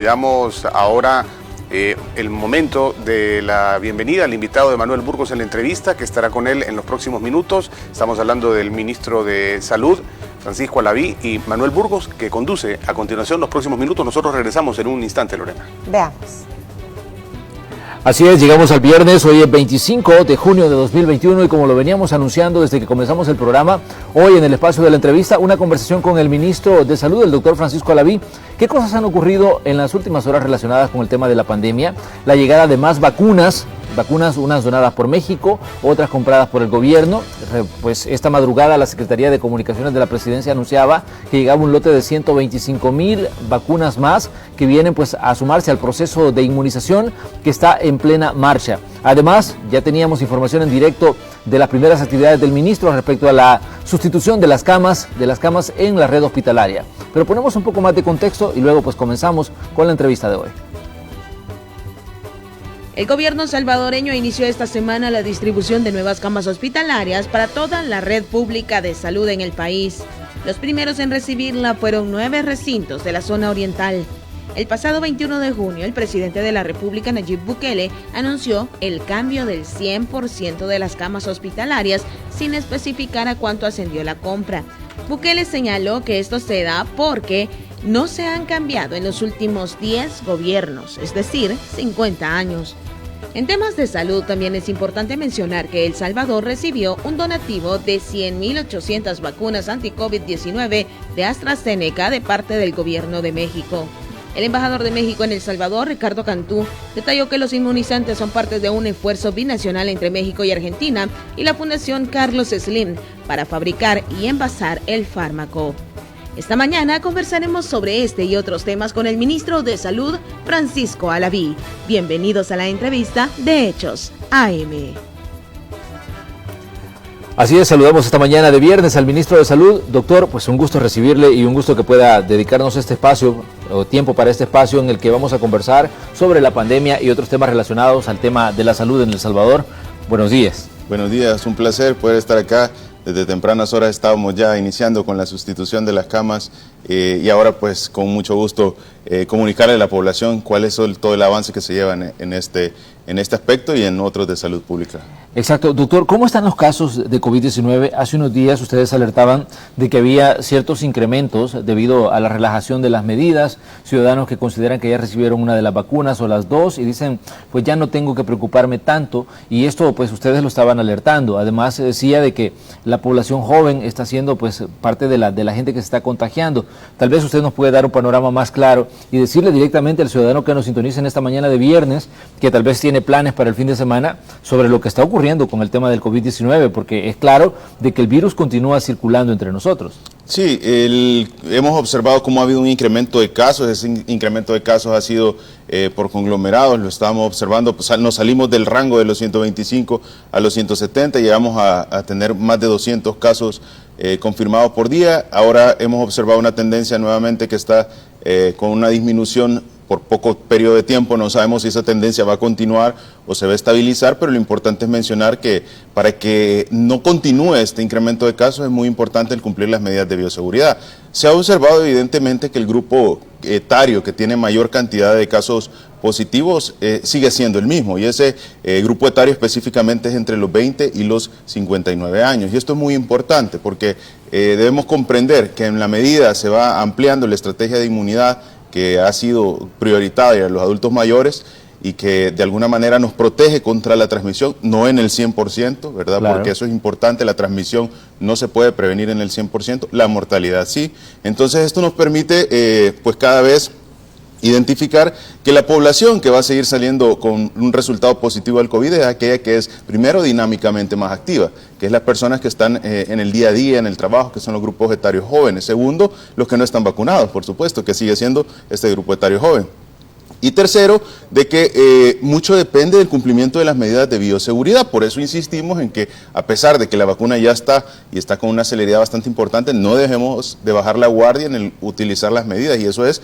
Damos ahora el momento de la bienvenida al invitado de Manuel Burgos en la entrevista, que estará con él en los próximos minutos. Estamos hablando del ministro de Salud, Francisco Alaví, y Manuel Burgos, que conduce a continuación los próximos minutos. Nosotros regresamos en un instante, Lorena. Veamos. Así es, llegamos al viernes, hoy es 25 de junio de 2021 y como lo veníamos anunciando desde que comenzamos el programa, hoy en el espacio de la entrevista, una conversación con el ministro de Salud, el doctor Francisco Alaví. ¿Qué cosas han ocurrido en las últimas horas relacionadas con el tema de la pandemia? La llegada de más vacunas, unas donadas por México, otras compradas por el gobierno. Pues esta madrugada la Secretaría de Comunicaciones de la Presidencia anunciaba que llegaba un lote de 125,000 vacunas más que vienen pues a sumarse al proceso de inmunización que está en plena marcha. Además, ya teníamos información en directo de las primeras actividades del ministro respecto a la sustitución de las camas en la red hospitalaria. Pero ponemos un poco más de contexto y luego pues comenzamos con la entrevista de hoy. El gobierno salvadoreño inició esta semana la distribución de nuevas camas hospitalarias para toda la red pública de salud en el país. Los primeros en recibirla fueron 9 recintos de la zona oriental. El pasado 21 de junio, el presidente de la República, Nayib Bukele, anunció el cambio del 100% de las camas hospitalarias sin especificar a cuánto ascendió la compra. Bukele señaló que esto se da porque no se han cambiado en los últimos 10 gobiernos, es decir, 50 años. En temas de salud también es importante mencionar que El Salvador recibió un donativo de 100.800 vacunas anti-COVID-19 de AstraZeneca de parte del gobierno de México. El embajador de México en El Salvador, Ricardo Cantú, detalló que los inmunizantes son parte de un esfuerzo binacional entre México y Argentina y la Fundación Carlos Slim para fabricar y envasar el fármaco. Esta mañana conversaremos sobre este y otros temas con el ministro de Salud, Francisco Alaví. Bienvenidos a la entrevista de Hechos AM. Así es, saludamos esta mañana de viernes al ministro de Salud. Doctor, pues un gusto recibirle y un gusto que pueda dedicarnos este espacio, o tiempo para este espacio en el que vamos a conversar sobre la pandemia y otros temas relacionados al tema de la salud en El Salvador. Buenos días. Buenos días, un placer poder estar acá. Desde tempranas horas estábamos ya iniciando con la sustitución de las camas y ahora pues con mucho gusto comunicarle a la población cuál es todo el avance que se lleva en este aspecto y en otros de salud pública. Exacto. Doctor, ¿cómo están los casos de COVID-19? Hace unos días ustedes alertaban de que había ciertos incrementos debido a la relajación de las medidas, ciudadanos que consideran que ya recibieron una de las vacunas o las dos y dicen, pues ya no tengo que preocuparme tanto, y esto pues ustedes lo estaban alertando. Además se decía de que la población joven está siendo pues parte de la gente que se está contagiando. Tal vez usted nos puede dar un panorama más claro y decirle directamente al ciudadano que nos sintoniza en esta mañana de viernes, que tal vez tiene planes para el fin de semana, sobre lo que está ocurriendo con el tema del COVID-19, porque es claro de que el virus continúa circulando entre nosotros. Sí, hemos observado cómo ha habido un incremento de casos. Ese incremento de casos ha sido por conglomerados, lo estábamos observando, pues nos salimos del rango de los 125 a los 170, llegamos a tener más de 200 casos confirmados por día. Ahora hemos observado una tendencia nuevamente que está con una disminución por poco periodo de tiempo. No sabemos si esa tendencia va a continuar o se va a estabilizar, pero lo importante es mencionar que para que no continúe este incremento de casos es muy importante el cumplir las medidas de bioseguridad. Se ha observado evidentemente que el grupo etario que tiene mayor cantidad de casos positivos sigue siendo el mismo, y ese grupo etario específicamente es entre los 20 y los 59 años. Y esto es muy importante porque debemos comprender que en la medida se va ampliando la estrategia de inmunidad que ha sido prioritaria a los adultos mayores y que de alguna manera nos protege contra la transmisión, no en el 100%, ¿verdad? Claro. Porque eso es importante, la transmisión no se puede prevenir en el 100%, la mortalidad sí. Entonces esto nos permite pues cada vez identificar que la población que va a seguir saliendo con un resultado positivo al COVID es aquella que es, primero, dinámicamente más activa, que es las personas que están en el día a día, en el trabajo, que son los grupos etarios jóvenes. Segundo, los que no están vacunados, por supuesto, que sigue siendo este grupo etario joven. Y tercero, de que mucho depende del cumplimiento de las medidas de bioseguridad. Por eso insistimos en que, a pesar de que la vacuna ya está y está con una celeridad bastante importante, no dejemos de bajar la guardia en el utilizar las medidas, y eso es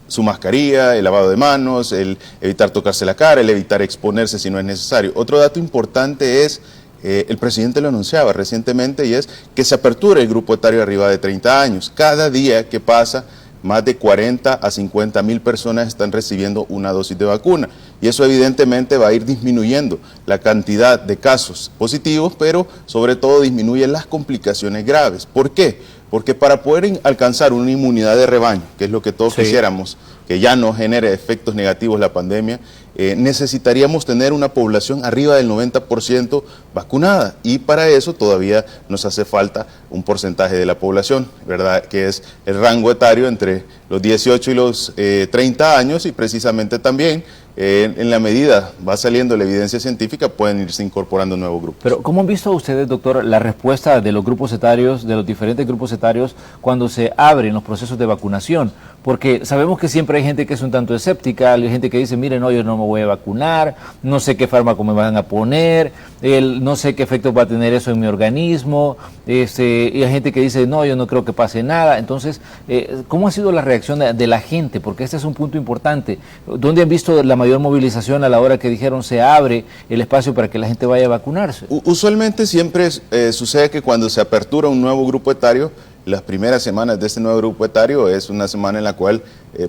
su mascarilla, el lavado de manos, el evitar tocarse la cara, el evitar exponerse si no es necesario. Otro dato importante es, el presidente lo anunciaba recientemente, y es que se apertura el grupo etario arriba de 30 años. Cada día que pasa más de 40 a 50 mil personas están recibiendo una dosis de vacuna. Y eso evidentemente va a ir disminuyendo la cantidad de casos positivos, pero sobre todo disminuye las complicaciones graves. ¿Por qué? Porque para poder alcanzar una inmunidad de rebaño, que es lo que todos quisiéramos, que ya no genere efectos negativos la pandemia, necesitaríamos tener una población arriba del 90% vacunada, y para eso todavía nos hace falta un porcentaje de la población, ¿verdad?, que es el rango etario entre los 18 y los 30 años, y precisamente también en la medida va saliendo la evidencia científica, pueden irse incorporando nuevos grupos. Pero ¿cómo han visto ustedes, doctor, la respuesta de los grupos etarios, de los diferentes grupos etarios, cuando se abren los procesos de vacunación? Porque sabemos que siempre hay gente que es un tanto escéptica, hay gente que dice, miren, no, yo no me voy a vacunar, no sé qué fármaco me van a poner, no sé qué efectos va a tener eso en mi organismo, y hay gente que dice, no, yo no creo que pase nada. Entonces, ¿cómo ha sido la reacción de la gente? Porque este es un punto importante. ¿Dónde han visto la mayor movilización a la hora que dijeron se abre el espacio para que la gente vaya a vacunarse? Usualmente siempre sucede que cuando se apertura un nuevo grupo etario, las primeras semanas de este nuevo grupo etario es una semana en la cual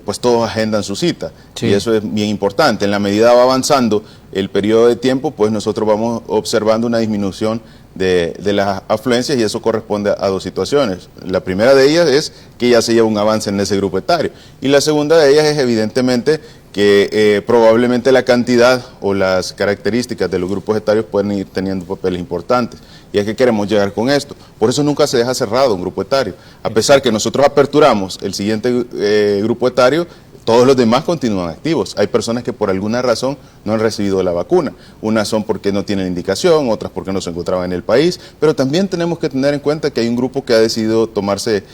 pues todos agendan su cita, y eso es bien importante. En la medida va avanzando el periodo de tiempo, pues nosotros vamos observando una disminución de las afluencias, y eso corresponde a dos situaciones. La primera de ellas es que ya se lleva un avance en ese grupo etario, y la segunda de ellas es evidentemente que probablemente la cantidad o las características de los grupos etarios pueden ir teniendo papeles importantes. ¿Y a qué queremos llegar con esto? Por eso nunca se deja cerrado un grupo etario. A pesar que nosotros aperturamos el siguiente grupo etario, todos los demás continúan activos. Hay personas que por alguna razón no han recibido la vacuna. Unas son porque no tienen indicación, otras porque no se encontraban en el país, pero también tenemos que tener en cuenta que hay un grupo que ha decidido tomarse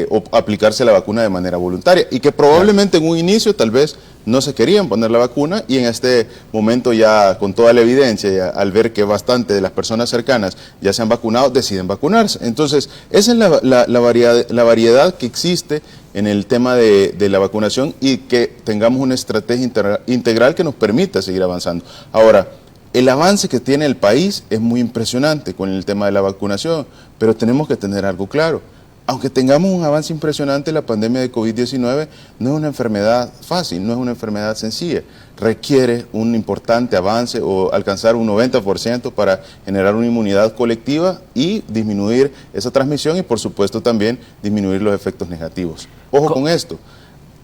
o aplicarse la vacuna de manera voluntaria, y que probablemente en un inicio tal vez no se querían poner la vacuna, y en este momento ya con toda la evidencia, ya, al ver que bastante de las personas cercanas ya se han vacunado, deciden vacunarse. Entonces, esa es la variedad que existe en el tema de la vacunación, y que tengamos una estrategia integral que nos permita seguir avanzando. Ahora, el avance que tiene el país es muy impresionante con el tema de la vacunación, pero tenemos que tener algo claro. Aunque tengamos un avance impresionante, la pandemia de COVID-19 no es una enfermedad fácil, no es una enfermedad sencilla. Requiere un importante avance o alcanzar un 90% para generar una inmunidad colectiva y disminuir esa transmisión, y por supuesto también disminuir los efectos negativos. Ojo con esto,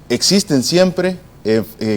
existen siempre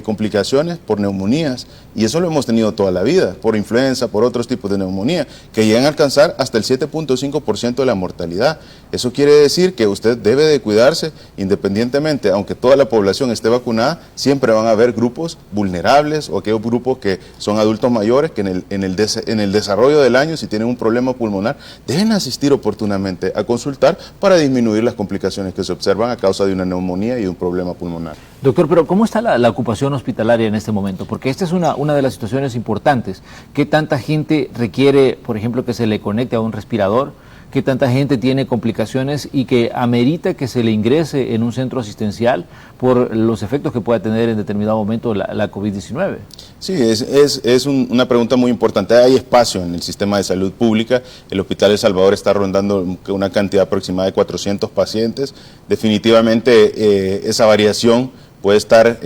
complicaciones por neumonías, y eso lo hemos tenido toda la vida, por influenza, por otros tipos de neumonía, que llegan a alcanzar hasta el 7.5% de la mortalidad. Eso quiere decir que usted debe de cuidarse independientemente, aunque toda la población esté vacunada, siempre van a haber grupos vulnerables, o aquellos grupos que son adultos mayores que en el desarrollo del año, si tienen un problema pulmonar, deben asistir oportunamente a consultar para disminuir las complicaciones que se observan a causa de una neumonía y un problema pulmonar. Doctor, pero ¿cómo está la ocupación hospitalaria en este momento? Porque esta es una de las situaciones importantes. ¿Qué tanta gente requiere, por ejemplo, que se le conecte a un respirador? ¿Qué tanta gente tiene complicaciones y que amerita que se le ingrese en un centro asistencial por los efectos que pueda tener en determinado momento la COVID-19? Sí, es una pregunta muy importante. Hay espacio en el sistema de salud pública. El Hospital El Salvador está rondando una cantidad aproximada de 400 pacientes. Definitivamente esa variación puede estar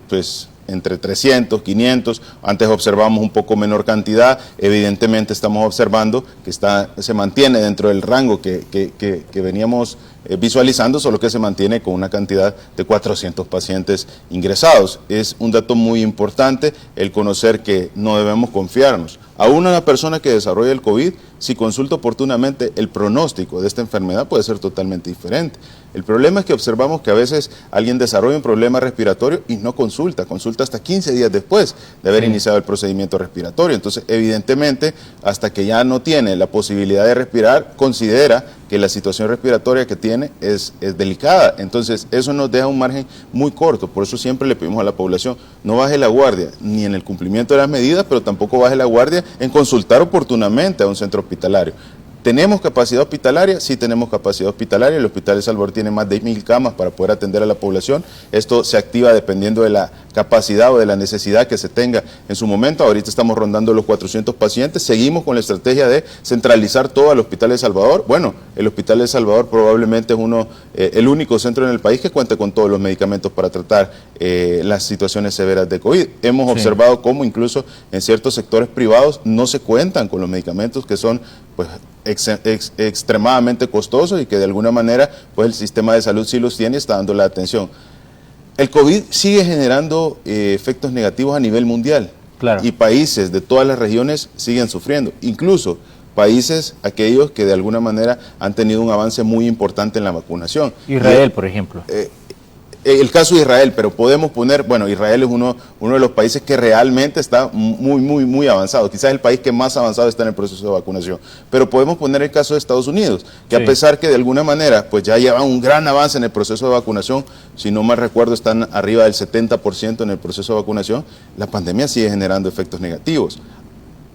pues entre 300, 500, antes observamos un poco menor cantidad, evidentemente estamos observando que se mantiene dentro del rango que veníamos visualizando, solo que se mantiene con una cantidad de 400 pacientes ingresados. Es un dato muy importante el conocer que no debemos confiarnos. Aún una persona que desarrolla el COVID, si consulta oportunamente, el pronóstico de esta enfermedad puede ser totalmente diferente. El problema es que observamos que a veces alguien desarrolla un problema respiratorio y no consulta hasta 15 días después de haber iniciado el procedimiento respiratorio. Entonces, evidentemente, hasta que ya no tiene la posibilidad de respirar, considera que la situación respiratoria que tiene es delicada. Entonces, eso nos deja un margen muy corto. Por eso siempre le pedimos a la población, no baje la guardia, ni en el cumplimiento de las medidas, pero tampoco baje la guardia en consultar oportunamente a un centro hospitalario. ¿Tenemos capacidad hospitalaria? Sí tenemos capacidad hospitalaria. El Hospital El Salvador tiene más de 1.000 camas para poder atender a la población. Esto se activa dependiendo de la capacidad o de la necesidad que se tenga en su momento. Ahorita estamos rondando los 400 pacientes. Seguimos con la estrategia de centralizar todo al Hospital El Salvador. Bueno, el Hospital El Salvador probablemente es el único centro en el país que cuenta con todos los medicamentos para tratar las situaciones severas de COVID. Hemos observado cómo incluso en ciertos sectores privados no se cuentan con los medicamentos que son pues extremadamente costosos y que de alguna manera pues el sistema de salud sí los tiene y está dando la atención. El COVID sigue generando efectos negativos a nivel mundial. Claro. Y países de todas las regiones siguen sufriendo, incluso países aquellos que de alguna manera han tenido un avance muy importante en la vacunación. Israel, por ejemplo. El caso de Israel, pero podemos poner, bueno, Israel es uno de los países que realmente está muy avanzado, quizás el país que más avanzado está en el proceso de vacunación, pero podemos poner el caso de Estados Unidos, que a pesar que de alguna manera pues ya llevan un gran avance en el proceso de vacunación, si no mal recuerdo están arriba del 70% en el proceso de vacunación, la pandemia sigue generando efectos negativos.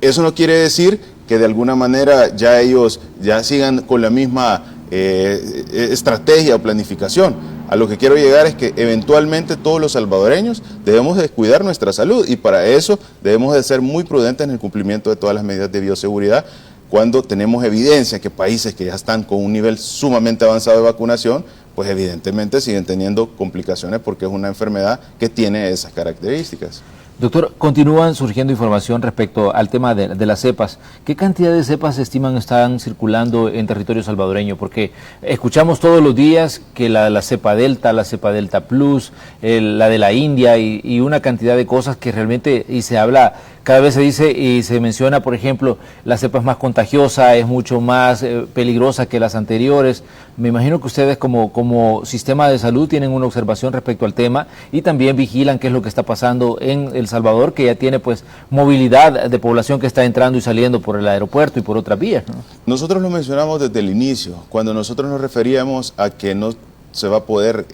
Eso no quiere decir que de alguna manera ya ellos ya sigan con la misma estrategia o planificación. A lo que quiero llegar es que eventualmente todos los salvadoreños debemos de cuidar nuestra salud y para eso debemos de ser muy prudentes en el cumplimiento de todas las medidas de bioseguridad cuando tenemos evidencia que países que ya están con un nivel sumamente avanzado de vacunación, pues evidentemente siguen teniendo complicaciones porque es una enfermedad que tiene esas características. Doctor, continúan surgiendo información respecto al tema de las cepas. ¿Qué cantidad de cepas se estiman están circulando en territorio salvadoreño? Porque escuchamos todos los días que la cepa Delta, la cepa Delta Plus, la de la India y una cantidad de cosas que realmente, y se habla, cada vez se dice y se menciona, por ejemplo, la cepa es más contagiosa, es mucho más peligrosa que las anteriores. Me imagino que ustedes como sistema de salud tienen una observación respecto al tema y también vigilan qué es lo que está pasando en El Salvador, que ya tiene pues movilidad de población que está entrando y saliendo por el aeropuerto y por otras vías, ¿no? Nosotros lo mencionamos desde el inicio, cuando nosotros nos referíamos a que no se va a poder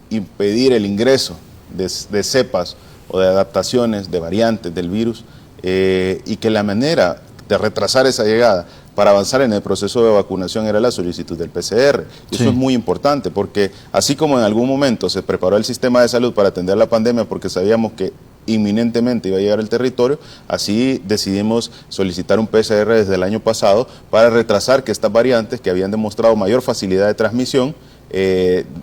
impedir el ingreso de cepas o de adaptaciones, de variantes del virus, y que la manera de retrasar esa llegada para avanzar en el proceso de vacunación era la solicitud del PCR. Y eso es muy importante porque así como en algún momento se preparó el sistema de salud para atender la pandemia porque sabíamos que inminentemente iba a llegar al territorio, así decidimos solicitar un PCR desde el año pasado para retrasar que estas variantes que habían demostrado mayor facilidad de transmisión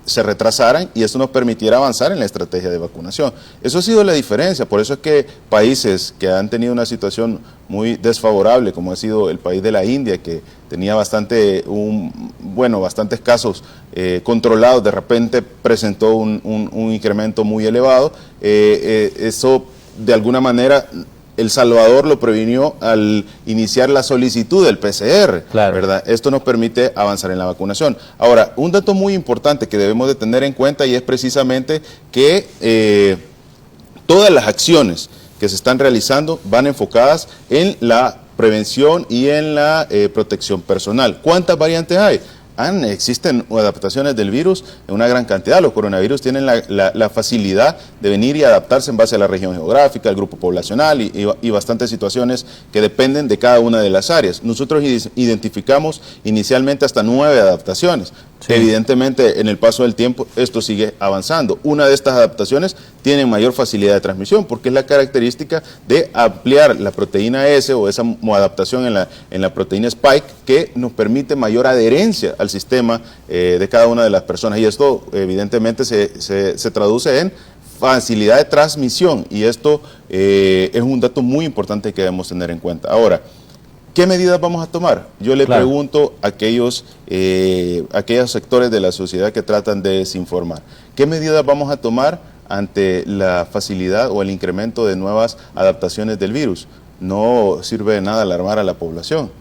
se retrasaran y eso nos permitiera avanzar en la estrategia de vacunación. Eso ha sido la diferencia, por eso es que países que han tenido una situación muy desfavorable, como ha sido el país de la India, que tenía bastantes casos controlados, de repente presentó un incremento muy elevado, eso de alguna manera El Salvador lo previnió al iniciar la solicitud del PCR, ¿verdad? Esto nos permite avanzar en la vacunación. Ahora, un dato muy importante que debemos de tener en cuenta y es precisamente que todas las acciones que se están realizando van enfocadas en la prevención y en la protección personal. ¿Cuántas variantes hay? Existen adaptaciones del virus en una gran cantidad. Los coronavirus tienen la facilidad de venir y adaptarse en base a la región geográfica, al grupo poblacional y bastantes situaciones que dependen de cada una de las áreas. Nosotros identificamos inicialmente hasta 9 adaptaciones. Evidentemente, en el paso del tiempo, esto sigue avanzando. Una de estas adaptaciones tiene mayor facilidad de transmisión porque es la característica de ampliar la proteína S o esa adaptación en la proteína Spike que nos permite mayor adherencia al sistema de cada una de las personas. Y esto, evidentemente, se traduce en facilidad de transmisión y esto es un dato muy importante que debemos tener en cuenta. Ahora, ¿qué medidas vamos a tomar? Yo le pregunto a aquellos sectores de la sociedad que tratan de desinformar. ¿Qué medidas vamos a tomar ante la facilidad o el incremento de nuevas adaptaciones del virus? No sirve de nada alarmar a la población.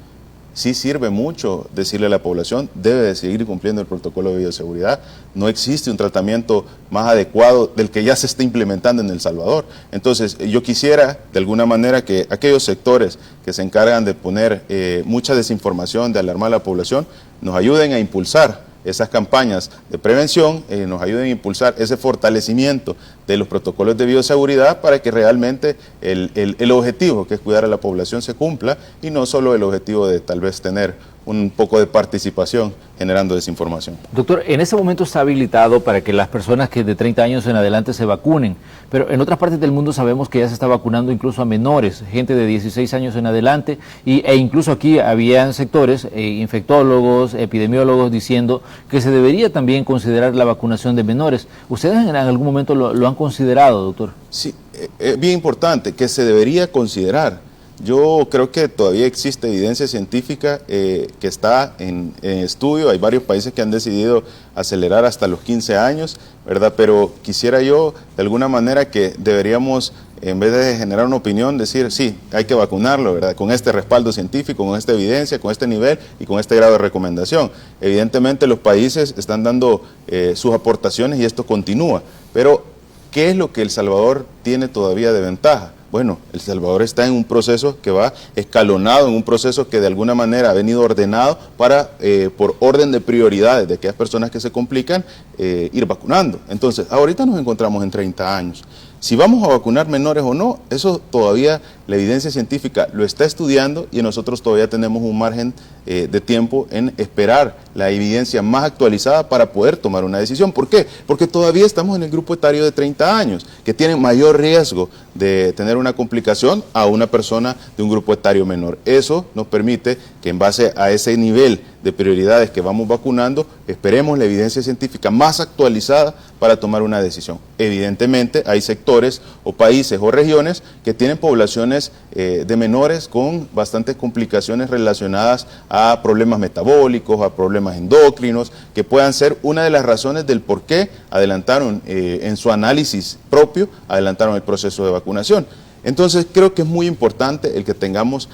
Sí sirve mucho decirle a la población, debe de seguir cumpliendo el protocolo de bioseguridad. No existe un tratamiento más adecuado del que ya se está implementando en El Salvador. Entonces, yo quisiera, de alguna manera, que aquellos sectores que se encargan de poner mucha desinformación, de alarmar a la población, nos ayuden a impulsar esas campañas de prevención, nos ayuden a impulsar ese fortalecimiento de los protocolos de bioseguridad para que realmente el objetivo, que es cuidar a la población, se cumpla y no solo el objetivo de tal vez tener un poco de participación generando desinformación. Doctor, en este momento está habilitado para que las personas que de 30 años en adelante se vacunen, pero en otras partes del mundo sabemos que ya se está vacunando incluso a menores, gente de 16 años en adelante, e incluso aquí habían sectores, infectólogos, epidemiólogos, diciendo que se debería también considerar la vacunación de menores. ¿Ustedes en algún momento lo han considerado, doctor? Sí, es bien importante que se debería considerar. Yo creo que todavía existe evidencia científica que está en estudio. Hay varios países que han decidido acelerar hasta los 15 años, ¿verdad? Pero quisiera yo, de alguna manera, que deberíamos, en vez de generar una opinión, decir, sí, hay que vacunarlo, ¿verdad? Con este respaldo científico, con esta evidencia, con este nivel y con este grado de recomendación. Evidentemente, los países están dando sus aportaciones y esto continúa. Pero, ¿qué es lo que El Salvador tiene todavía de ventaja? Bueno, El Salvador está en un proceso que va escalonado, en un proceso que de alguna manera ha venido ordenado para, por orden de prioridades de aquellas personas que se complican, ir vacunando. Entonces, ahorita nos encontramos en 30 años. Si vamos a vacunar menores o no, eso todavía la evidencia científica lo está estudiando y nosotros todavía tenemos un margen de tiempo en esperar la evidencia más actualizada para poder tomar una decisión. ¿Por qué? Porque todavía estamos en el grupo etario de 30 años, que tiene mayor riesgo de tener una complicación a una persona de un grupo etario menor. Eso nos permite que en base a ese nivel de prioridades que vamos vacunando, esperemos la evidencia científica más actualizada para tomar una decisión. Evidentemente hay sectores o países o regiones que tienen poblaciones de menores con bastantes complicaciones relacionadas a problemas metabólicos, a problemas endocrinos, que puedan ser una de las razones del por qué adelantaron en su análisis propio, adelantaron el proceso de vacunación. Entonces creo que es muy importante el que tengamos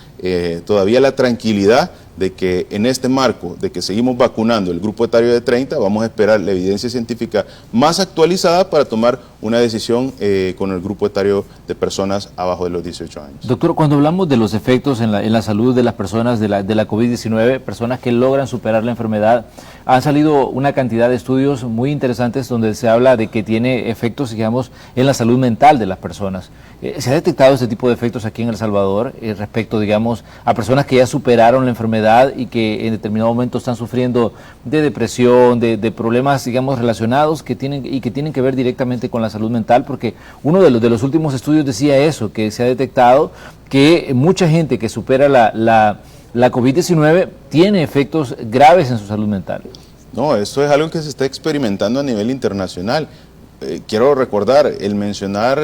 todavía la tranquilidad de que en este marco de que seguimos vacunando el grupo etario de 30, vamos a esperar la evidencia científica más actualizada para tomar una decisión con el grupo etario de personas abajo de los 18 años. Doctor, cuando hablamos de los efectos en la salud de las personas de la COVID-19, personas que logran superar la enfermedad, han salido una cantidad de estudios muy interesantes donde se habla de que tiene efectos, digamos, en la salud mental de las personas. ¿Se ha detectado este tipo de efectos aquí en El Salvador respecto, digamos, a personas que ya superaron la enfermedad y que en determinado momento están sufriendo de depresión, de problemas, digamos, relacionados que tienen que ver directamente con la salud mental? Porque uno de los últimos estudios decía eso, que se ha detectado que mucha gente que supera la COVID-19 tiene efectos graves en su salud mental. No, esto es algo que se está experimentando a nivel internacional. Quiero recordar, el mencionar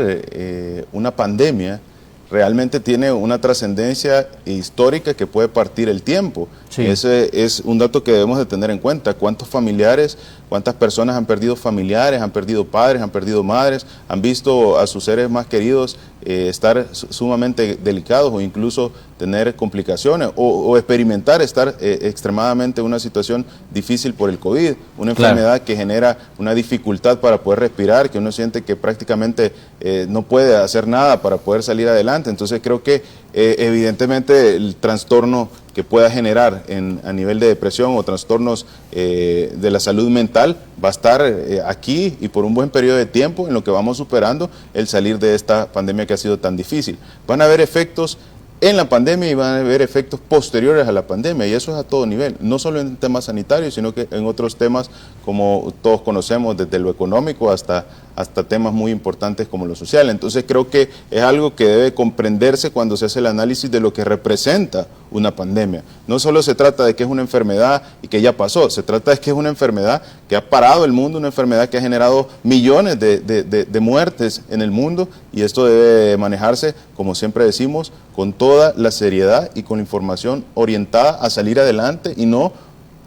una pandemia realmente tiene una trascendencia histórica que puede partir el tiempo. Sí. Ese es un dato que debemos de tener en cuenta. ¿Cuántos familiares, cuántas personas han perdido familiares, han perdido padres, han perdido madres, han visto a sus seres más queridos estar sumamente delicados o incluso tener complicaciones o experimentar estar extremadamente en una situación difícil por el COVID, una enfermedad que genera una dificultad para poder respirar, que uno siente que prácticamente no puede hacer nada para poder salir adelante? Entonces creo que evidentemente el trastorno que pueda generar a nivel de depresión o trastornos de la salud mental va a estar aquí y por un buen periodo de tiempo en lo que vamos superando el salir de esta pandemia que ha sido tan difícil. Van a haber efectos en la pandemia y van a haber efectos posteriores a la pandemia, y eso es a todo nivel, no solo en temas sanitarios, sino que en otros temas como todos conocemos, desde lo económico hasta temas muy importantes como lo social. Entonces creo que es algo que debe comprenderse cuando se hace el análisis de lo que representa una pandemia. No solo se trata de que es una enfermedad y que ya pasó, se trata de que es una enfermedad que ha parado el mundo, una enfermedad que ha generado millones de muertes en el mundo, y esto debe manejarse, como siempre decimos, con toda la seriedad y con la información orientada a salir adelante y no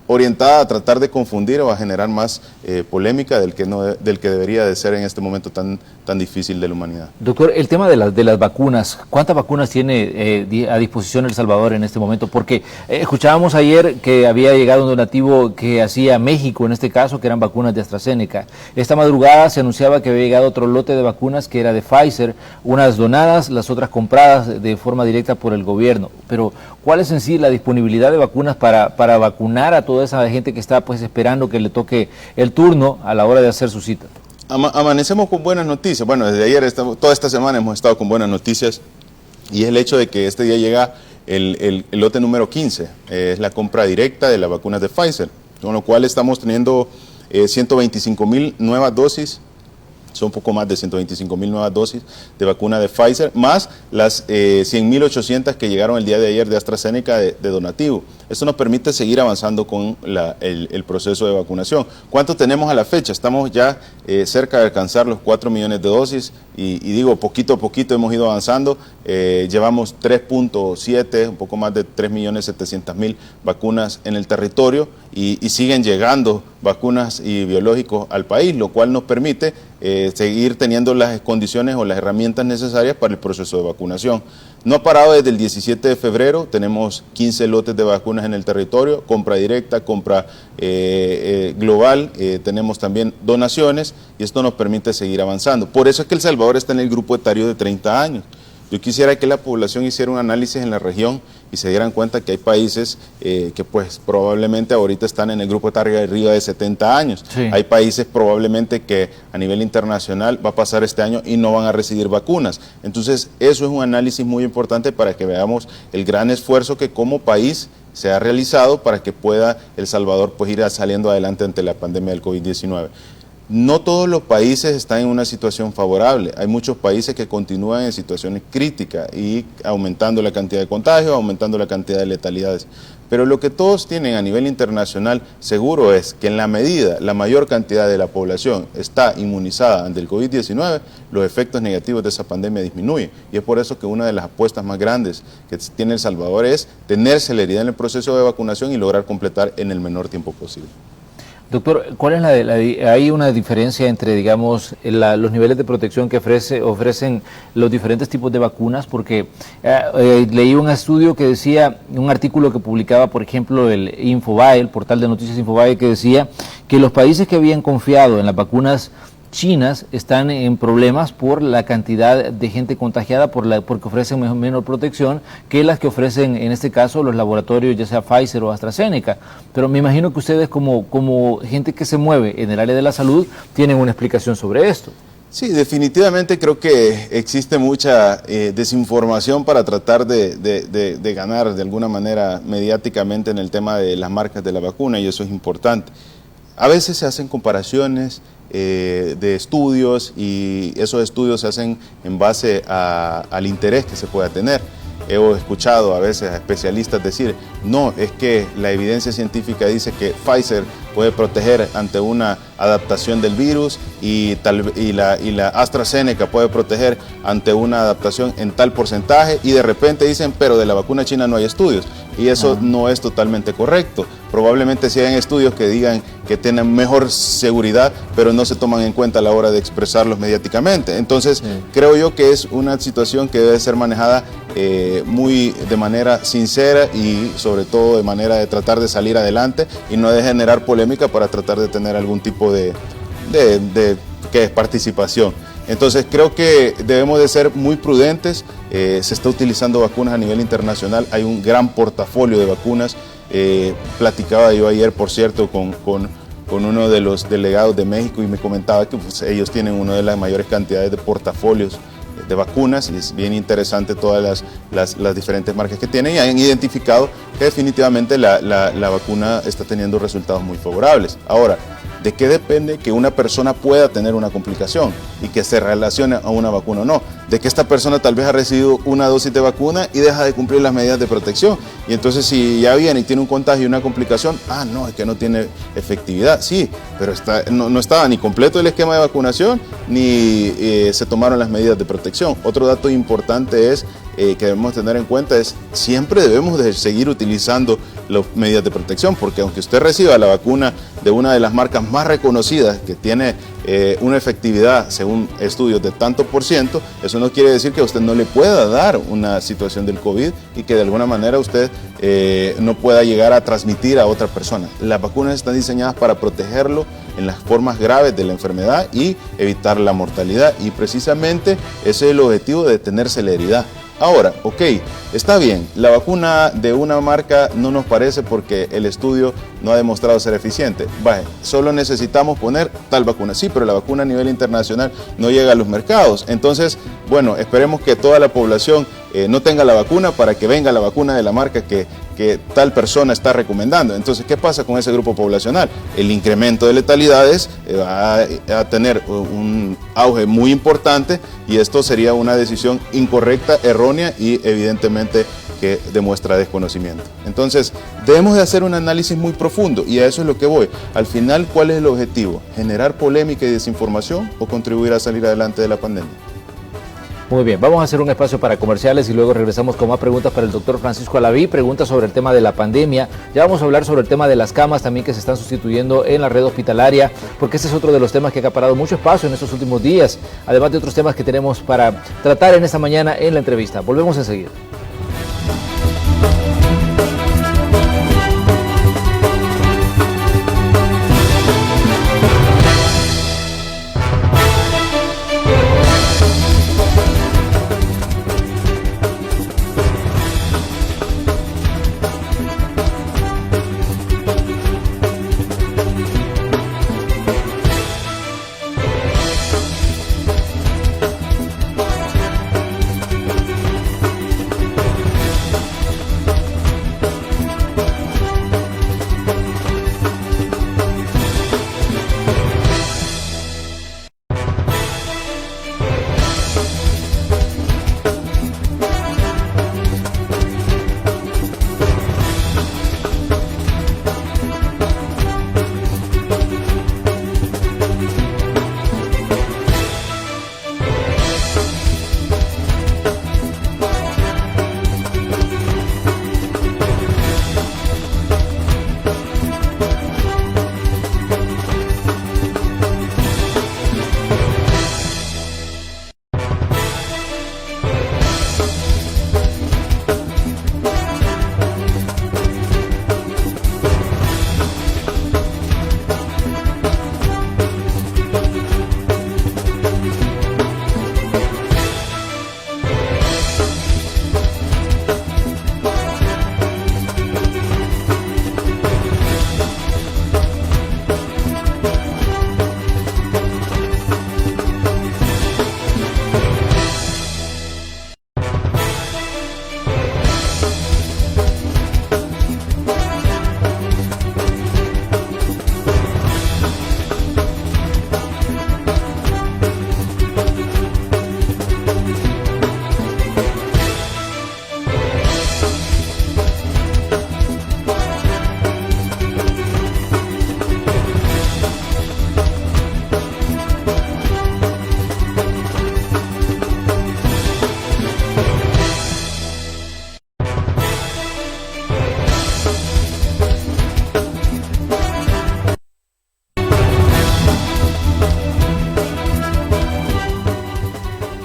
orientada a tratar de confundir o a generar más polémica del que debería de ser en este momento tan difícil de la humanidad. Doctor, el tema de las vacunas, ¿cuántas vacunas tiene a disposición El Salvador en este momento? Porque escuchábamos ayer que había llegado un donativo que hacía México, en este caso, que eran vacunas de AstraZeneca. Esta madrugada se anunciaba que había llegado otro lote de vacunas que era de Pfizer, unas donadas, las otras compradas de forma directa por el gobierno. Pero, ¿cuál es en sí la disponibilidad de vacunas para vacunar a toda esa gente que está pues esperando que le toque el turno a la hora de hacer su cita? Amanecemos con buenas noticias. Bueno, desde ayer, toda esta semana hemos estado con buenas noticias, y es el hecho de que este día llega el lote número 15, es la compra directa de las vacunas de Pfizer, con lo cual estamos teniendo 125,000 nuevas dosis. Son un poco más de 125,000 nuevas dosis de vacuna de Pfizer, más las 100,800 que llegaron el día de ayer de AstraZeneca de donativo. Esto nos permite seguir avanzando con el proceso de vacunación. ¿Cuánto tenemos a la fecha? Estamos ya cerca de alcanzar los 4 millones de dosis y digo, poquito a poquito hemos ido avanzando. Llevamos 3.7, un poco más de 3.700.000 vacunas en el territorio y siguen llegando vacunas y biológicos al país, lo cual nos permite seguir teniendo las condiciones o las herramientas necesarias para el proceso de vacunación. No ha parado desde el 17 de febrero, tenemos 15 lotes de vacunas en el territorio, compra directa, compra global, tenemos también donaciones y esto nos permite seguir avanzando. Por eso es que El Salvador está en el grupo etario de 30 años. Yo quisiera que la población hiciera un análisis en la región y se dieran cuenta que hay países que pues probablemente ahorita están en el grupo etario de arriba de 70 años. Sí. Hay países probablemente que a nivel internacional va a pasar este año y no van a recibir vacunas. Entonces eso es un análisis muy importante para que veamos el gran esfuerzo que como país se ha realizado para que pueda El Salvador pues ir saliendo adelante ante la pandemia del COVID-19. No todos los países están en una situación favorable. Hay muchos países que continúan en situaciones críticas y aumentando la cantidad de contagios, aumentando la cantidad de letalidades. Pero lo que todos tienen a nivel internacional seguro es que en la medida la mayor cantidad de la población está inmunizada ante el COVID-19, los efectos negativos de esa pandemia disminuyen. Y es por eso que una de las apuestas más grandes que tiene El Salvador es tener celeridad en el proceso de vacunación y lograr completar en el menor tiempo posible. Doctor, ¿cuál es hay una diferencia entre, digamos, los niveles de protección que ofrecen los diferentes tipos de vacunas? Porque leí un estudio que decía, un artículo que publicaba, por ejemplo, el Infobae, el portal de noticias Infobae, que decía que los países que habían confiado en las vacunas chinas están en problemas por la cantidad de gente contagiada, porque ofrecen menor protección que las que ofrecen, en este caso, los laboratorios, ya sea Pfizer o AstraZeneca. Pero me imagino que ustedes, como gente que se mueve en el área de la salud, tienen una explicación sobre esto. Sí, definitivamente creo que existe mucha desinformación para tratar de ganar de alguna manera mediáticamente en el tema de las marcas de la vacuna, y eso es importante. A veces se hacen comparaciones de estudios y esos estudios se hacen en base al interés que se pueda tener. He escuchado a veces a especialistas decir, no, es que la evidencia científica dice que Pfizer puede proteger ante una adaptación del virus y la AstraZeneca puede proteger ante una adaptación en tal porcentaje, y de repente dicen, pero de la vacuna china no hay estudios, y eso no es totalmente correcto. Probablemente sí hay estudios que digan que tienen mejor seguridad, pero no se toman en cuenta a la hora de expresarlos mediáticamente. Entonces, creo yo que es una situación que debe ser manejada muy de manera sincera y sobre todo de manera de tratar de salir adelante y no de generar polémica para tratar de tener algún tipo de participación. Entonces creo que debemos de ser muy prudentes. Se está utilizando vacunas a nivel internacional, hay un gran portafolio de vacunas. Platicaba yo ayer, por cierto, con uno de los delegados de México y me comentaba que pues, ellos tienen una de las mayores cantidades de portafolios de vacunas, y es bien interesante todas las diferentes marcas que tienen, y han identificado que definitivamente la vacuna está teniendo resultados muy favorables. Ahora, ¿de qué depende que una persona pueda tener una complicación y que se relacione a una vacuna o no? De que esta persona tal vez ha recibido una dosis de vacuna y deja de cumplir las medidas de protección. Y entonces si ya viene y tiene un contagio y una complicación, no, es que no tiene efectividad. Sí, pero no estaba ni completo el esquema de vacunación, ni se tomaron las medidas de protección. Otro dato importante es que debemos tener en cuenta es siempre debemos de seguir utilizando las medidas de protección, porque aunque usted reciba la vacuna de una de las marcas más reconocidas que tiene una efectividad según estudios de tanto por ciento, eso no quiere decir que a usted no le pueda dar una situación del COVID y que de alguna manera usted no pueda llegar a transmitir a otra persona. Las vacunas están diseñadas para protegerlo en las formas graves de la enfermedad y evitar la mortalidad, y precisamente ese es el objetivo de tener celeridad. Ahora, ok, está bien, la vacuna de una marca no nos parece porque el estudio no ha demostrado ser eficiente. Vaya, solo necesitamos poner tal vacuna. Sí, pero la vacuna a nivel internacional no llega a los mercados. Entonces, bueno, esperemos que toda la población no tenga la vacuna para que venga la vacuna de la marca que tal persona está recomendando. Entonces, ¿qué pasa con ese grupo poblacional? El incremento de letalidades va a tener un auge muy importante y esto sería una decisión incorrecta, errónea y evidentemente que demuestra desconocimiento. Entonces, debemos de hacer un análisis muy profundo y a eso es lo que voy. Al final, ¿cuál es el objetivo? ¿Generar polémica y desinformación o contribuir a salir adelante de la pandemia? Muy bien, vamos a hacer un espacio para comerciales y luego regresamos con más preguntas para el doctor Francisco Alaví, preguntas sobre el tema de la pandemia. Ya vamos a hablar sobre el tema de las camas también que se están sustituyendo en la red hospitalaria, porque ese es otro de los temas que ha acaparado mucho espacio en estos últimos días, además de otros temas que tenemos para tratar en esta mañana en la entrevista. Volvemos enseguida.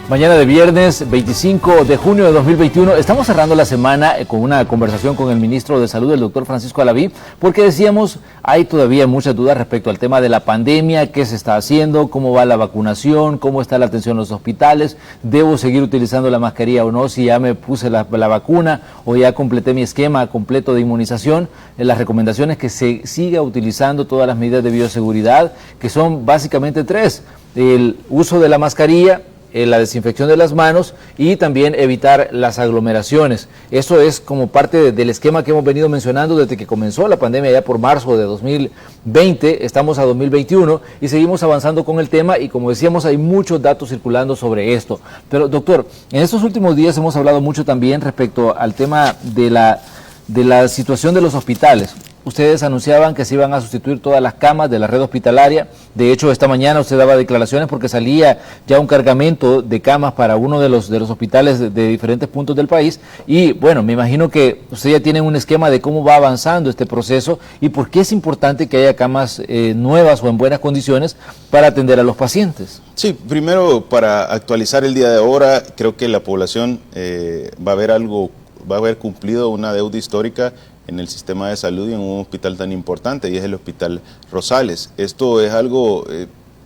Mañana de viernes 25 de junio de 2021, estamos cerrando la semana con una conversación con el ministro de Salud, el doctor Francisco Alaví, porque decíamos, hay todavía muchas dudas respecto al tema de la pandemia, qué se está haciendo, cómo va la vacunación, cómo está la atención en los hospitales, debo seguir utilizando la mascarilla o no, si ya me puse la vacuna o ya completé mi esquema completo de inmunización. Las recomendaciones que se siga utilizando todas las medidas de bioseguridad, que son básicamente tres: el uso de la mascarilla, la desinfección de las manos y también evitar las aglomeraciones. Eso es como parte del esquema que hemos venido mencionando desde que comenzó la pandemia ya por marzo de 2020, estamos a 2021 y seguimos avanzando con el tema y como decíamos hay muchos datos circulando sobre esto. Pero doctor, en estos últimos días hemos hablado mucho también respecto al tema de la situación de los hospitales. Ustedes anunciaban que se iban a sustituir todas las camas de la red hospitalaria. De hecho, esta mañana usted daba declaraciones porque salía ya un cargamento de camas para uno de los hospitales de diferentes puntos del país. Y bueno, me imagino que usted ya tiene un esquema de cómo va avanzando este proceso y por qué es importante que haya camas nuevas o en buenas condiciones para atender a los pacientes. Sí, primero, para actualizar el día de ahora, creo que la población va a haber cumplido una deuda histórica en el sistema de salud y en un hospital tan importante, y es el Hospital Rosales. Esto es algo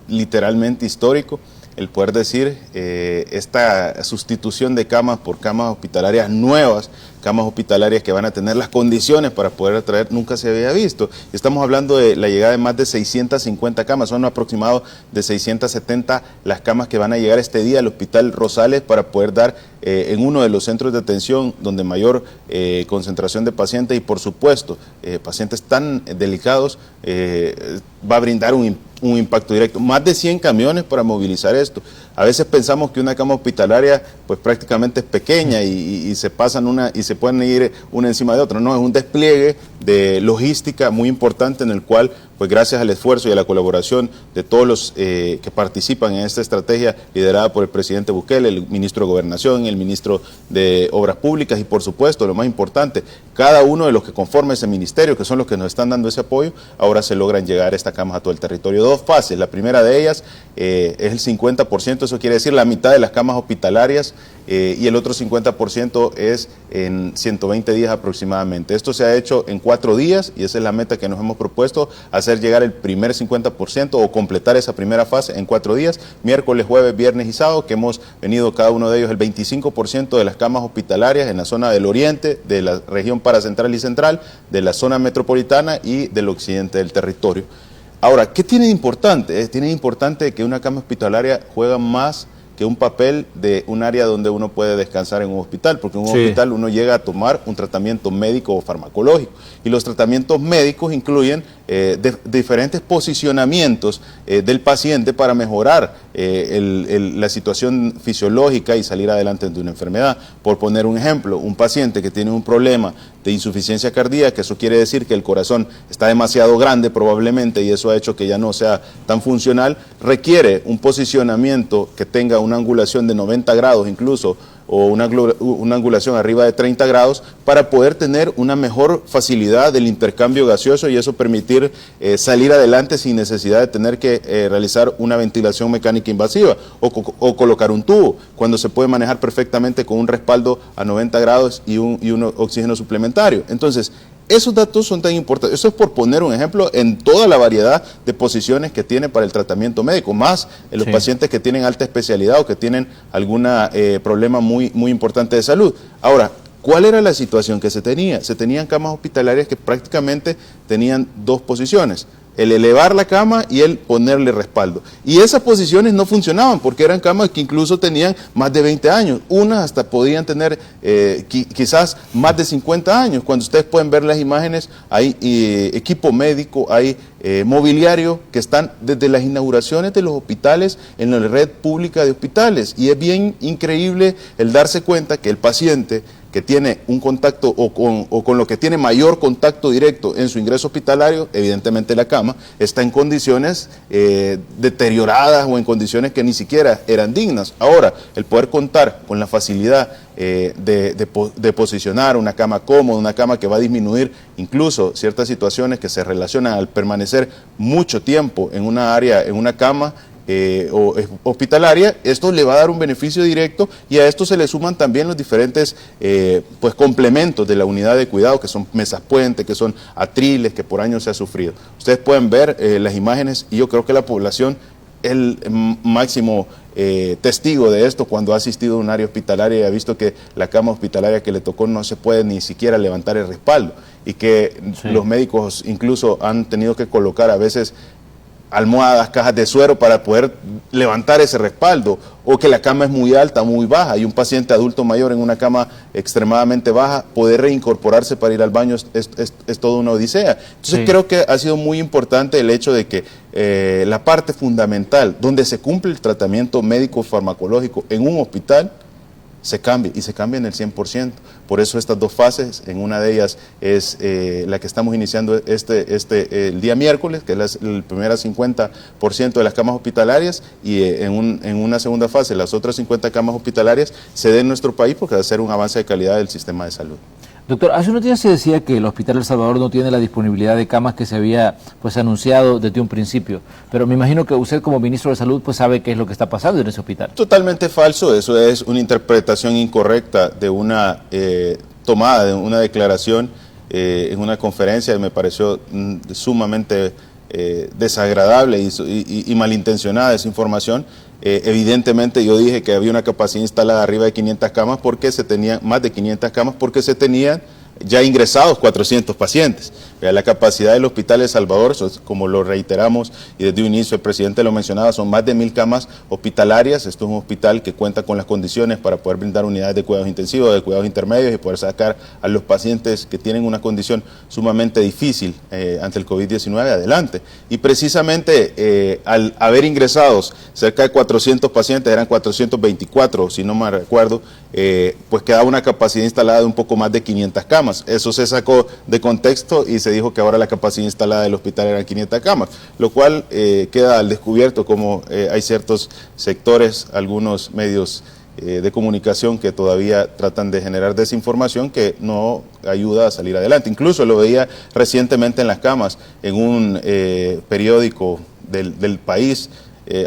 literalmente histórico. el poder decir esta sustitución de camas por camas hospitalarias nuevas, camas hospitalarias que van a tener las condiciones para poder atraer, nunca se había visto. Estamos hablando de la llegada de más de 650 camas, son aproximados de 670 las camas que van a llegar este día al Hospital Rosales para poder dar en uno de los centros de atención donde mayor concentración de pacientes y por supuesto pacientes tan delicados va a brindar un impacto directo. Más de 100 camiones para movilizar esto. A veces pensamos que una cama hospitalaria pues prácticamente es pequeña y se pasan y se pueden ir una encima de otra. No, es un despliegue de logística muy importante en el cual pues gracias al esfuerzo y a la colaboración de todos los que participan en esta estrategia liderada por el presidente Bukele, el ministro de Gobernación, el ministro de Obras Públicas y por supuesto, lo más importante, cada uno de los que conforman ese ministerio, que son los que nos están dando ese apoyo, ahora se logran llegar estas camas a todo el territorio. 2 fases, la primera de ellas es el 50%, eso quiere decir la mitad de las camas hospitalarias y el otro 50% es en 120 días aproximadamente. Esto se ha hecho en 4 días y esa es la meta que nos hemos propuesto, hacer llegar el primer 50% o completar esa primera fase en 4 días, miércoles, jueves, viernes y sábado, que hemos venido cada uno de ellos el 25% de las camas hospitalarias en la zona del oriente, de la región paracentral y central, de la zona metropolitana y del occidente del territorio. Ahora, ¿qué tiene de importante? Tiene de importante que una cama hospitalaria juega más que un papel de un área donde uno puede descansar en un hospital, porque en un hospital uno llega a tomar un tratamiento médico o farmacológico, y los tratamientos médicos incluyen diferentes posicionamientos del paciente para mejorar la situación fisiológica y salir adelante de una enfermedad. Por poner un ejemplo, un paciente que tiene un problema de insuficiencia cardíaca, eso quiere decir que el corazón está demasiado grande probablemente y eso ha hecho que ya no sea tan funcional, requiere un posicionamiento que tenga una angulación de 90 grados incluso, o una angulación arriba de 30 grados para poder tener una mejor facilidad del intercambio gaseoso y eso permitir salir adelante sin necesidad de tener que realizar una ventilación mecánica invasiva o colocar un tubo, cuando se puede manejar perfectamente con un respaldo a 90 grados y un oxígeno suplementario. Entonces, esos datos son tan importantes. Eso es por poner un ejemplo en toda la variedad de posiciones que tiene para el tratamiento médico, más en los pacientes que tienen alta especialidad o que tienen algún problema muy importante de salud. Ahora, ¿cuál era la situación que se tenía? Se tenían camas hospitalarias que prácticamente tenían 2 posiciones. El elevar la cama y el ponerle respaldo. Y esas posiciones no funcionaban porque eran camas que incluso tenían más de 20 años. Unas hasta podían tener quizás más de 50 años. Cuando ustedes pueden ver las imágenes, hay equipo médico, hay mobiliario que están desde las inauguraciones de los hospitales en la red pública de hospitales. Y es bien increíble el darse cuenta que el paciente que tiene un contacto o con lo que tiene mayor contacto directo en su ingreso hospitalario, evidentemente la cama, está en condiciones deterioradas o en condiciones que ni siquiera eran dignas. Ahora, el poder contar con la facilidad de posicionar una cama cómoda, una cama que va a disminuir incluso ciertas situaciones que se relacionan al permanecer mucho tiempo en una área, en una cama, hospitalaria, esto le va a dar un beneficio directo y a esto se le suman también los diferentes pues complementos de la unidad de cuidado, que son mesas puente, que son atriles, que por años se ha sufrido. Ustedes pueden ver las imágenes y yo creo que la población es el máximo testigo de esto cuando ha asistido a un área hospitalaria y ha visto que la cama hospitalaria que le tocó no se puede ni siquiera levantar el respaldo y que los médicos incluso han tenido que colocar a veces almohadas, cajas de suero para poder levantar ese respaldo, o que la cama es muy alta, muy baja, y un paciente adulto mayor en una cama extremadamente baja, poder reincorporarse para ir al baño es toda una odisea. Entonces creo que ha sido muy importante el hecho de que la parte fundamental, donde se cumple el tratamiento médico farmacológico en un hospital, se cambie, y se cambia en el 100%. Por eso estas 2 fases, en una de ellas es la que estamos iniciando el día miércoles, que es el primera 50% de las camas hospitalarias, y en una segunda fase las otras 50 camas hospitalarias se den en nuestro país porque va a ser un avance de calidad del sistema de salud. Doctor, hace unos días se decía que el Hospital El Salvador no tiene la disponibilidad de camas que se había anunciado desde un principio, pero me imagino que usted como ministro de Salud sabe qué es lo que está pasando en ese hospital. Totalmente falso, eso es una interpretación incorrecta de una tomada, de una declaración en una conferencia, me pareció sumamente desagradable y malintencionada esa información. Evidentemente yo dije que había una capacidad instalada arriba de 500 camas porque se tenían más de 500 camas porque se tenían ya ingresados 400 pacientes. La capacidad del Hospital El Salvador, como lo reiteramos y desde un inicio el presidente lo mencionaba, son más de 1000 camas hospitalarias. Esto es un hospital que cuenta con las condiciones para poder brindar unidades de cuidados intensivos, de cuidados intermedios y poder sacar a los pacientes que tienen una condición sumamente difícil ante el COVID-19 adelante. Y precisamente al haber ingresados cerca de 400 pacientes, eran 424 si no me recuerdo, pues quedaba una capacidad instalada de un poco más de 500 camas. Eso se sacó de contexto y se dijo que ahora la capacidad instalada del hospital eran 500 camas, lo cual queda al descubierto como hay ciertos sectores, algunos medios de comunicación que todavía tratan de generar desinformación que no ayuda a salir adelante. Incluso lo veía recientemente en las camas, en un periódico del país,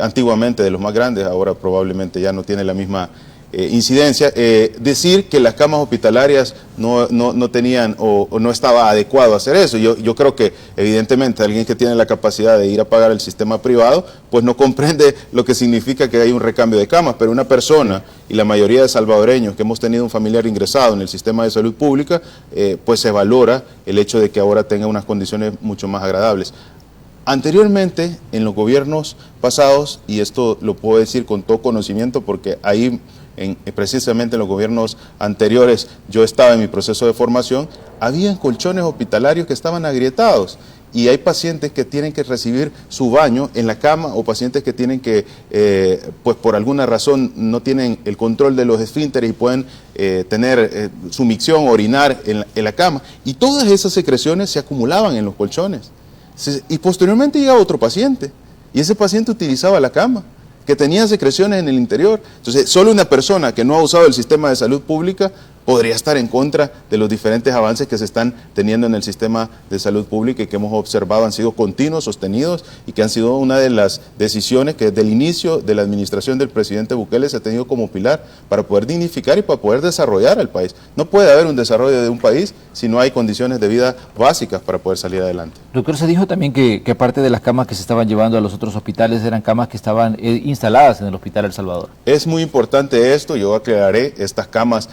antiguamente de los más grandes, ahora probablemente ya no tiene la misma incidencia, decir que las camas hospitalarias no tenían o no estaba adecuado hacer eso. Yo creo que evidentemente alguien que tiene la capacidad de ir a pagar el sistema privado, pues no comprende lo que significa que hay un recambio de camas, pero una persona y la mayoría de salvadoreños que hemos tenido un familiar ingresado en el sistema de salud pública, pues se valora el hecho de que ahora tenga unas condiciones mucho más agradables. Anteriormente, en los gobiernos pasados, y esto lo puedo decir con todo conocimiento porque ahí precisamente en los gobiernos anteriores yo estaba en mi proceso de formación, habían colchones hospitalarios que estaban agrietados y hay pacientes que tienen que recibir su baño en la cama o pacientes que tienen que, pues por alguna razón no tienen el control de los esfínteres y pueden tener su micción, orinar en la cama, y todas esas secreciones se acumulaban en los colchones. Y posteriormente llegaba otro paciente y ese paciente utilizaba la cama que tenía secreciones en el interior. Entonces, solo una persona que no ha usado el sistema de salud pública podría estar en contra de los diferentes avances que se están teniendo en el sistema de salud pública y que hemos observado han sido continuos, sostenidos y que han sido una de las decisiones que desde el inicio de la administración del presidente Bukele se ha tenido como pilar para poder dignificar y para poder desarrollar al país. No puede haber un desarrollo de un país si no hay condiciones de vida básicas para poder salir adelante. Doctor, se dijo también que parte de las camas que se estaban llevando a los otros hospitales eran camas que estaban instaladas en el Hospital El Salvador. Es muy importante esto, yo aclararé, estas camas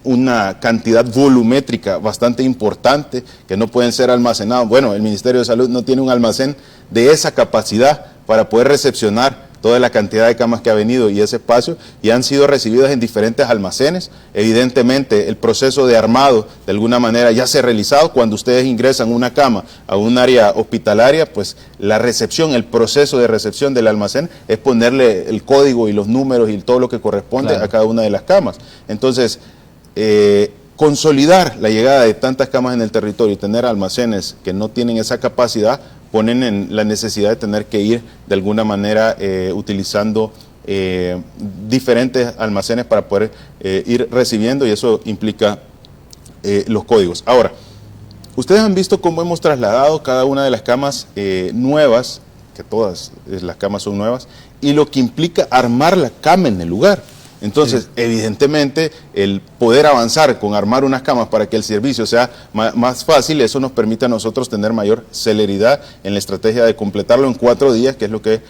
una cantidad volumétrica bastante importante que no pueden ser almacenados. Bueno, el Ministerio de Salud no tiene un almacén de esa capacidad para poder recepcionar toda la cantidad de camas que ha venido y ese espacio, y han sido recibidas en diferentes almacenes. Evidentemente el proceso de armado de alguna manera ya se ha realizado. Cuando ustedes ingresan una cama a un área hospitalaria, pues la recepción, el proceso de recepción del almacén es ponerle el código y los números y todo lo que corresponde a cada una de las camas. Entonces, consolidar la llegada de tantas camas en el territorio y tener almacenes que no tienen esa capacidad ponen en la necesidad de tener que ir de alguna manera utilizando diferentes almacenes para poder ir recibiendo, y eso implica los códigos. Ahora, ustedes han visto cómo hemos trasladado cada una de las camas nuevas, que todas las camas son nuevas, y lo que implica armar la cama en el lugar. Entonces, evidentemente, el poder avanzar con armar unas camas para que el servicio sea más fácil, eso nos permite a nosotros tener mayor celeridad en la estrategia de completarlo en 4 días, que es lo que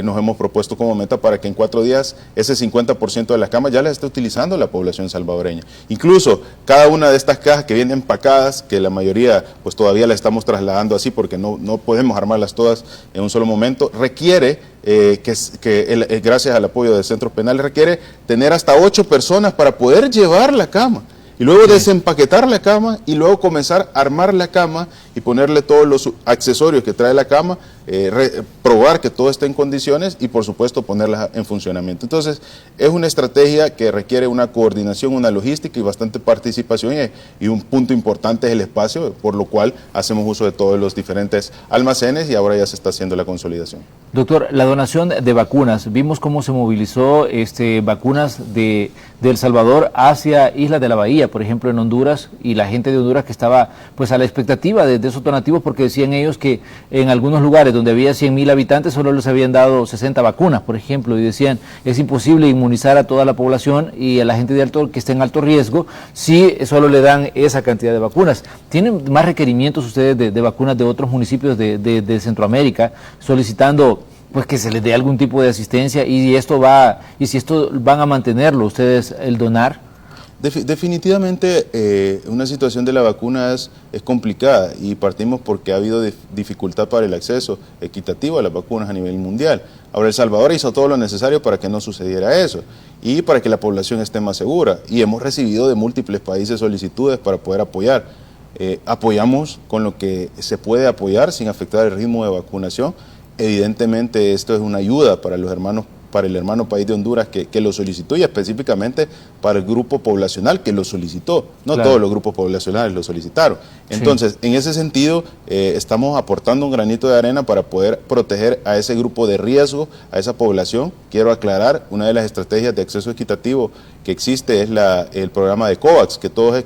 nos hemos propuesto como meta, para que en 4 días ese 50% de las camas ya las esté utilizando la población salvadoreña. Incluso cada una de estas cajas que vienen empacadas, que la mayoría pues todavía la estamos trasladando así porque no podemos armarlas todas en un solo momento, requiere gracias al apoyo de centros penales, requiere tener hasta 8 personas para poder llevar la cama y luego desempaquetar la cama y luego comenzar a armar la cama y ponerle todos los accesorios que trae la cama, probar que todo esté en condiciones y por supuesto ponerla en funcionamiento. Entonces es una estrategia que requiere una coordinación, una logística y bastante participación, y un punto importante es el espacio, por lo cual hacemos uso de todos los diferentes almacenes y ahora ya se está haciendo la consolidación. Doctor, la donación de vacunas, vimos cómo se movilizó vacunas de El Salvador hacia Islas de la Bahía, por ejemplo en Honduras, y la gente de Honduras que estaba pues a la expectativa de esos donativos, porque decían ellos que en algunos lugares donde había 100,000 habitantes solo les habían dado 60 vacunas, por ejemplo, y decían es imposible inmunizar a toda la población y a la gente que esté en alto riesgo si solo le dan esa cantidad de vacunas. ¿Tienen más requerimientos ustedes de vacunas de otros municipios de Centroamérica solicitando pues que se les dé algún tipo de asistencia y si esto van a mantenerlo ustedes, el donar. Definitivamente una situación de la vacuna es complicada y partimos porque ha habido dificultad para el acceso equitativo a las vacunas a nivel mundial. Ahora El Salvador hizo todo lo necesario para que no sucediera eso y para que la población esté más segura y hemos recibido de múltiples países solicitudes para poder apoyar. Apoyamos con lo que se puede apoyar sin afectar el ritmo de vacunación. Evidentemente esto es una ayuda para los hermanos, para el hermano país de Honduras que lo solicitó y específicamente para el grupo poblacional que lo solicitó. No claro. Todos los grupos poblacionales lo solicitaron. Entonces, sí. En ese sentido, estamos aportando un granito de arena para poder proteger a ese grupo de riesgo, a esa población. Quiero aclarar, una de las estrategias de acceso equitativo que existe es el programa de COVAX, que todos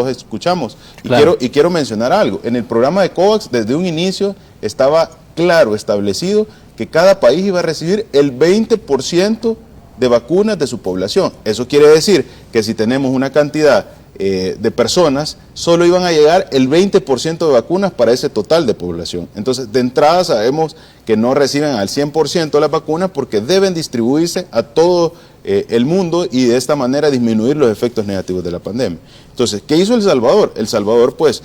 escuchamos. Claro. Y quiero mencionar algo. En el programa de COVAX, desde un inicio, estaba claro, establecido, que cada país iba a recibir el 20% de vacunas de su población. Eso quiere decir que si tenemos una cantidad de personas, solo iban a llegar el 20% de vacunas para ese total de población. Entonces, de entrada sabemos que no reciben al 100% las vacunas porque deben distribuirse a todo el mundo y de esta manera disminuir los efectos negativos de la pandemia. Entonces, ¿qué hizo El Salvador? El Salvador, pues,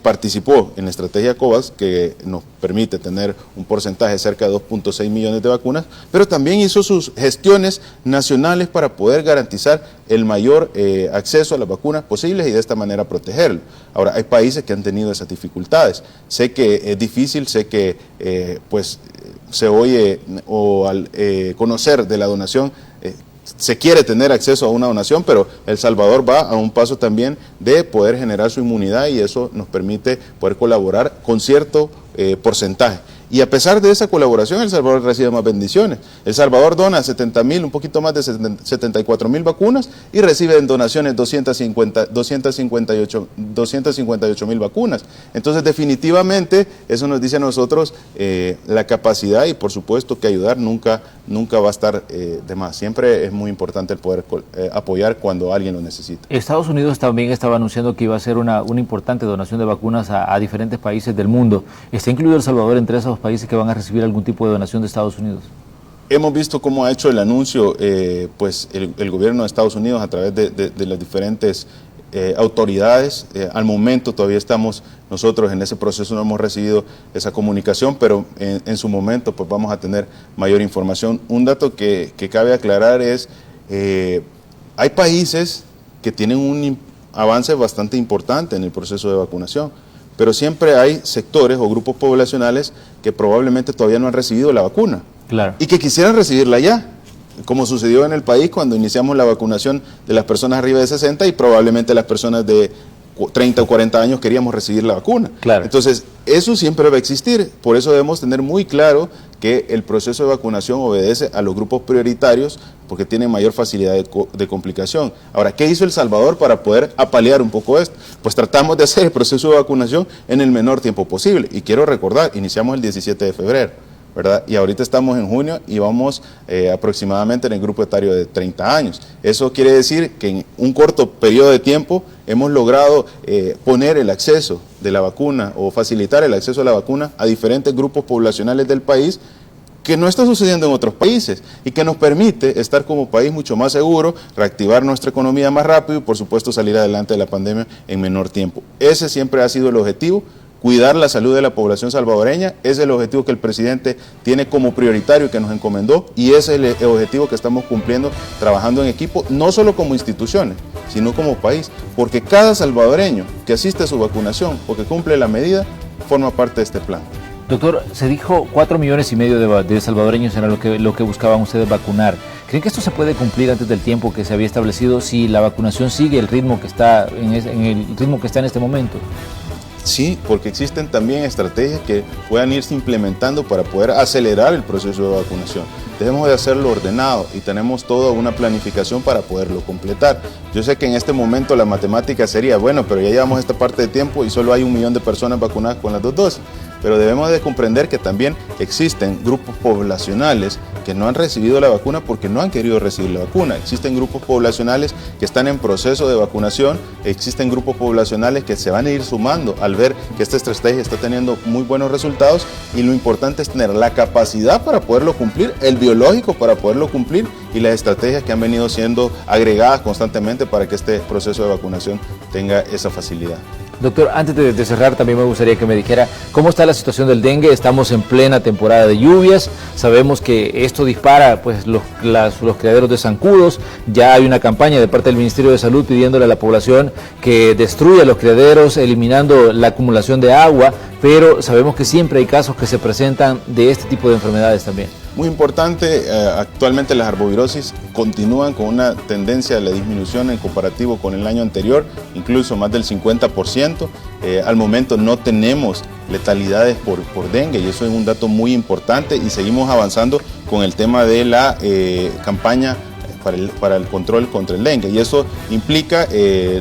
participó en la estrategia COVAX, que nos permite tener un porcentaje de cerca de 2.6 millones de vacunas, pero también hizo sus gestiones nacionales para poder garantizar el mayor acceso a las vacunas posibles y de esta manera protegerlo. Ahora, hay países que han tenido esas dificultades. Sé que es difícil, sé que, pues, se oye o al conocer de la donación, se quiere tener acceso a una donación, pero El Salvador va a un paso también de poder generar su inmunidad y eso nos permite poder colaborar con cierto porcentaje. Y a pesar de esa colaboración, El Salvador recibe más bendiciones. El Salvador dona 70.000, un poquito más de 74.000 vacunas y recibe en donaciones 258.000 vacunas. Entonces, definitivamente, eso nos dice a nosotros la capacidad y, por supuesto, que ayudar nunca va a estar de más. Siempre es muy importante el poder apoyar cuando alguien lo necesita. Estados Unidos también estaba anunciando que iba a hacer una importante donación de vacunas a diferentes países del mundo. ¿Está incluido El Salvador entre esos países que van a recibir algún tipo de donación de Estados Unidos? Hemos visto cómo ha hecho el anuncio pues el gobierno de Estados Unidos a través de las diferentes autoridades. Al momento todavía estamos nosotros en ese proceso, no hemos recibido esa comunicación, pero en su momento pues vamos a tener mayor información. Un dato que cabe aclarar es, hay países que tienen un avance bastante importante en el proceso de vacunación, pero siempre hay sectores o grupos poblacionales que probablemente todavía no han recibido la vacuna. Claro. Y que quisieran recibirla ya, como sucedió en el país cuando iniciamos la vacunación de las personas arriba de 60 y probablemente las personas de 30 o 40 años queríamos recibir la vacuna. Claro. Entonces, eso siempre va a existir, por eso debemos tener muy claro que el proceso de vacunación obedece a los grupos prioritarios porque tienen mayor facilidad de complicación. Ahora, ¿qué hizo El Salvador para poder apalear un poco esto? Pues tratamos de hacer el proceso de vacunación en el menor tiempo posible. Y quiero recordar, iniciamos el 17 de febrero, ¿verdad? Y ahorita estamos en junio y vamos aproximadamente en el grupo etario de 30 años. Eso quiere decir que en un corto periodo de tiempo hemos logrado poner el acceso de la vacuna o facilitar el acceso a la vacuna a diferentes grupos poblacionales del país que no está sucediendo en otros países y que nos permite estar como país mucho más seguro, reactivar nuestra economía más rápido y por supuesto salir adelante de la pandemia en menor tiempo. Ese siempre ha sido el objetivo. Cuidar la salud de la población salvadoreña es el objetivo que el presidente tiene como prioritario y que nos encomendó y ese es el objetivo que estamos cumpliendo trabajando en equipo, no solo como instituciones, sino como país, porque cada salvadoreño que asiste a su vacunación o que cumple la medida forma parte de este plan. Doctor, se dijo 4,5 millones de salvadoreños era lo que buscaban ustedes vacunar. ¿Creen que esto se puede cumplir antes del tiempo que se había establecido si la vacunación sigue el ritmo que está en este momento? Sí, porque existen también estrategias que puedan irse implementando para poder acelerar el proceso de vacunación. Debemos de hacerlo ordenado y tenemos toda una planificación para poderlo completar. Yo sé que en este momento la matemática sería, bueno, pero ya llevamos esta parte de tiempo y solo hay 1 millón de personas vacunadas con las 2 dosis. pero debemos de comprender que también existen grupos poblacionales que no han recibido la vacuna porque no han querido recibir la vacuna. Existen grupos poblacionales que están en proceso de vacunación, existen grupos poblacionales que se van a ir sumando al ver que esta estrategia está teniendo muy buenos resultados, y lo importante es tener la capacidad para poderlo cumplir, el biológico para poderlo cumplir, y las estrategias que han venido siendo agregadas constantemente para que este proceso de vacunación tenga esa facilidad. Doctor, antes de cerrar, también me gustaría que me dijera cómo está la situación del dengue. Estamos en plena temporada de lluvias, sabemos que esto dispara pues los criaderos de zancudos. Ya hay una campaña de parte del Ministerio de Salud pidiéndole a la población que destruya los criaderos, eliminando la acumulación de agua, pero sabemos que siempre hay casos que se presentan de este tipo de enfermedades también. Muy importante, actualmente las arbovirosis continúan con una tendencia a la disminución en comparativo con el año anterior, incluso más del 50%. Al momento no tenemos letalidades por dengue, y eso es un dato muy importante, y seguimos avanzando con el tema de la campaña para el control contra el dengue, y eso implica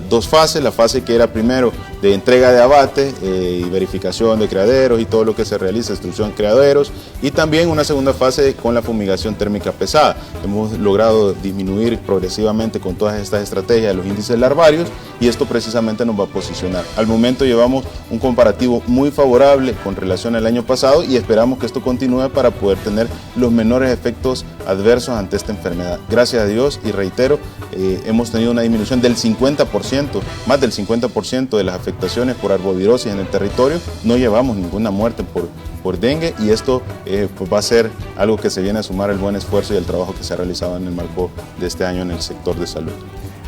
dos fases: la fase que era primero de entrega de abate y verificación de criaderos y todo lo que se realiza, destrucción de criaderos, y también una segunda fase con la fumigación térmica pesada. Hemos logrado disminuir progresivamente con todas estas estrategias los índices larvarios, y esto precisamente nos va a posicionar. Al momento llevamos un comparativo muy favorable con relación al año pasado, y esperamos que esto continúe para poder tener los menores efectos adversos ante esta enfermedad. Gracias a Dios, y reitero, hemos tenido una disminución del 50%, más del 50% de las afectaciones por arbovirosis en el territorio. No llevamos ninguna muerte por dengue, y esto pues va a ser algo que se viene a sumar al buen esfuerzo y el trabajo que se ha realizado en el marco de este año en el sector de salud.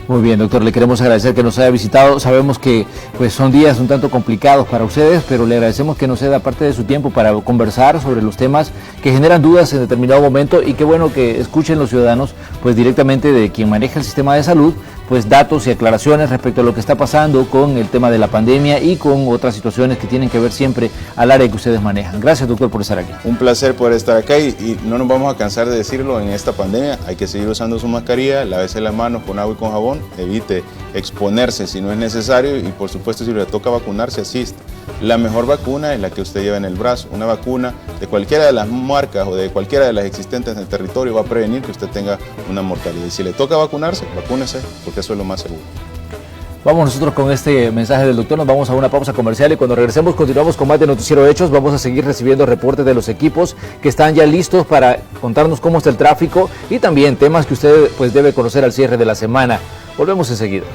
Muy bien, doctor, le queremos agradecer que nos haya visitado. Sabemos que pues son días un tanto complicados para ustedes, pero le agradecemos que nos ceda parte de su tiempo para conversar sobre los temas que generan dudas en determinado momento, y qué bueno que escuchen los ciudadanos pues directamente de quien maneja el sistema de salud pues datos y aclaraciones respecto a lo que está pasando con el tema de la pandemia y con otras situaciones que tienen que ver siempre al área que ustedes manejan. Gracias, doctor, por estar aquí. Un placer poder estar acá, y no nos vamos a cansar de decirlo en esta pandemia. Hay que seguir usando su mascarilla, lávese las manos con agua y con jabón, evite exponerse si no es necesario, y por supuesto si le toca vacunarse, asista. La mejor vacuna es la que usted lleva en el brazo. Una vacuna de cualquiera de las marcas o de cualquiera de las existentes en el territorio va a prevenir que usted tenga una mortalidad. Y si le toca vacunarse, vacúnese, porque eso es lo más seguro. Vamos nosotros con este mensaje del doctor, nos vamos a una pausa comercial, y cuando regresemos continuamos con más de Noticiero Hechos. Vamos a seguir recibiendo reportes de los equipos que están ya listos para contarnos cómo está el tráfico y también temas que usted pues debe conocer al cierre de la semana. Volvemos enseguida.